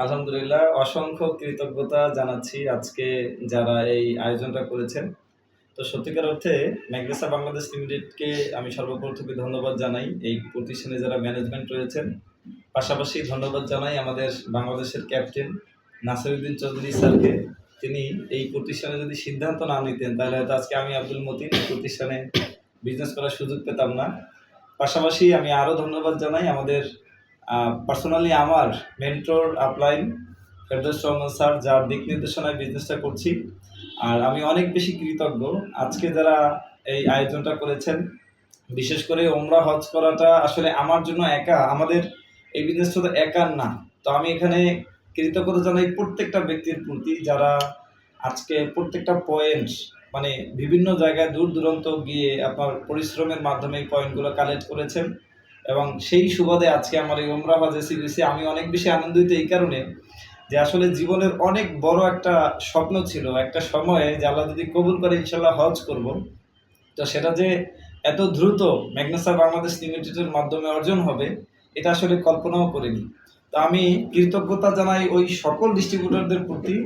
আলহামদুলিল্লাহ, অসংখ্য কৃতজ্ঞতা জানাচ্ছি আজকে যারা এই আয়োজনটা করেছেন। তো সত্যিকার অর্থে ম্যাগনেসা বাংলাদেশ লিমিটেডকে আমি সর্বপ্রথমে ধন্যবাদ জানাই। এই প্রতিষ্ঠানে যারা ম্যানেজমেন্ট রয়েছেন, পাশাপাশি ধন্যবাদ জানাই আমাদের বাংলাদেশের ক্যাপ্টেন নাসিরউদ্দিন চৌধুরী স্যারকে। তিনি এই প্রতিষ্ঠানে যদি সিদ্ধান্ত না নিতেন তাহলে হয়তো আজকে আমি আব্দুল মতিন এই প্রতিষ্ঠানে বিজনেস করার সুযোগ পেতাম না। পাশাপাশি আমি আরও ধন্যবাদ জানাই আমাদের পার্সোনালি আমার mentor upline Ferdous Rahman sir, যার দিক নির্দেশনায় বিজনেসটা করছি। আর আমি অনেক বেশি কৃতজ্ঞ আজকে যারা এই আয়োজনটা করেছেন। বিশেষ করে ওমরা হজ করাটা আসলে আমার জন্য একা, আমাদের এই বিজনেসটা তো একার না। তো আমি এখানে কৃতজ্ঞতা জানাই প্রত্যেকটা ব্যক্তির প্রতি যারা আজকে প্রত্যেকটা পয়েন্ট মানে বিভিন্ন জায়গায় দূর দূরান্ত গিয়ে আপনার পরিশ্রমের মাধ্যমে এই পয়েন্টগুলো কালেক্ট করেছেন। এবং সেই সুবাদে আজকে আমার এই ওমরা হজ এসে আমি অনেক বেশি আনন্দিত এই কারণে যে আসলে জীবনের অনেক বড় একটা স্বপ্ন ছিল একটা সময়ে যে আল্লাহ যদি কবুল করে ইনশাল্লাহ হজ করব। তো সেটা যে এত দ্রুত ম্যাগনেসা বাংলাদেশ লিমিটেডের মাধ্যমে অর্জন হবে এটা আসলে কল্পনাও করিনি। তো আমি কৃতজ্ঞতা জানাই ওই সকল ডিস্ট্রিবিউটরদের প্রতি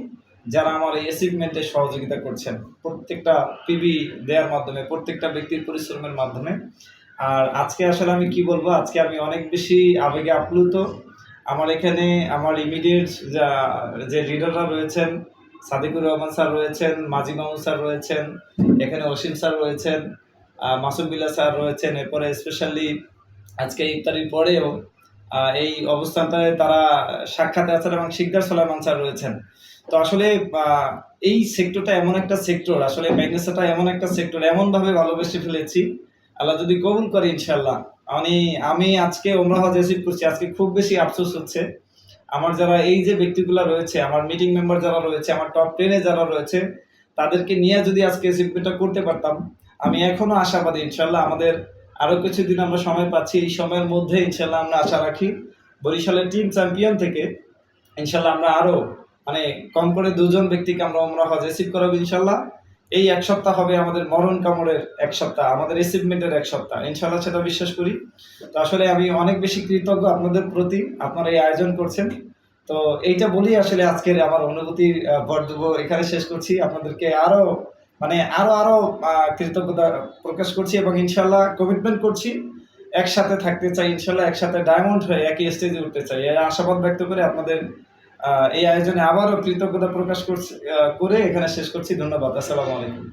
যারা আমার এই অ্যাচিভমেন্টে সহযোগিতা করছেন, প্রত্যেকটা পিবি দেওয়ার মাধ্যমে, প্রত্যেকটা ব্যক্তির পরিশ্রমের মাধ্যমে। আর আজকে আসলে আমি কি বলবো, আজকে আমি অনেক বেশি আবেগে আপ্লুত। আমার এখানে আমার ইমিডিয়েট যে লিডাররা রয়েছেন, সাদিকুর রহমান স্যার রয়েছেন, মাজি মামুন স্যার রয়েছেন, এখানে অসীম স্যার রয়েছেন, মাসুম বিল্লাহ স্যার রয়েছেন। এরপরে স্পেশালি আজকে ইফতারির পরেও এই অবস্থানটায় তারা সাক্ষাতে আছেন এবং শিকদার সোলাইমান স্যার রয়েছেন। তো আসলে এই সেক্টরটা এমন একটা সেক্টর, আসলে ম্যাগনেসাটা এমন একটা সেক্টর, এমনভাবে ভালোবেসে ফেলেছি আল্লাহ যদি কবুল করে ইনশাল্লাহ। আমি আজকে ওমরা হজ রিসিভ করছি, আজকে খুব বেশি আফসোস হচ্ছে আমার যারা এই যে ব্যক্তিগুলো রয়েছে, আমার মিটিং মেম্বার যারা রয়েছে, আমার টপ 10-এ যারা রয়েছে, তাদেরকে নিয়ে যদি আজকে রিসিভটা করতে পারতাম। আমি এখনো আশাবাদী ইনশাল্লাহ আমাদের আরও কিছুদিন আমরা সময় পাচ্ছি, এই সময়ের মধ্যে ইনশাল্লাহ আমরা আশা রাখি বরিশালের টিম চ্যাম্পিয়ন থেকে ইনশাল্লাহ আমরা আরও মানে কম করে 2 জন ব্যক্তিকে আমরা হজ রিসিভ করাবো ইনশাল্লাহ। এই 1 সপ্তাহ হবে আমাদের মরণ কামড়ের 1 সপ্তাহ, আমাদের অ্যাচিভমেন্টের 1 সপ্তাহ ইনশাল্লাহ, সেটা বিশ্বাস করি। তো আসলে আমি অনেক বেশি কৃতজ্ঞ আপনাদের প্রতি, আপনারা এই আয়োজন করছেন। তো এইটা বলি আসলে আজকের আমার অনুভূতির বক্তব্য এখানে শেষ করছি। আপনাদেরকে আরও আরো কৃতজ্ঞতা প্রকাশ করছি এবং ইনশাল্লাহ কমিটমেন্ট করছি একসাথে থাকতে চাই, ইনশাল্লাহ একসাথে ডায়মন্ড হয়ে একই স্টেজে উঠতে চাই। এই আশাবাদ ব্যক্ত করে আপনাদের এই আয়োজনে আবারও কৃতজ্ঞতা প্রকাশ করে এখানে শেষ করছি। ধন্যবাদ। আসসালামু আলাইকুম।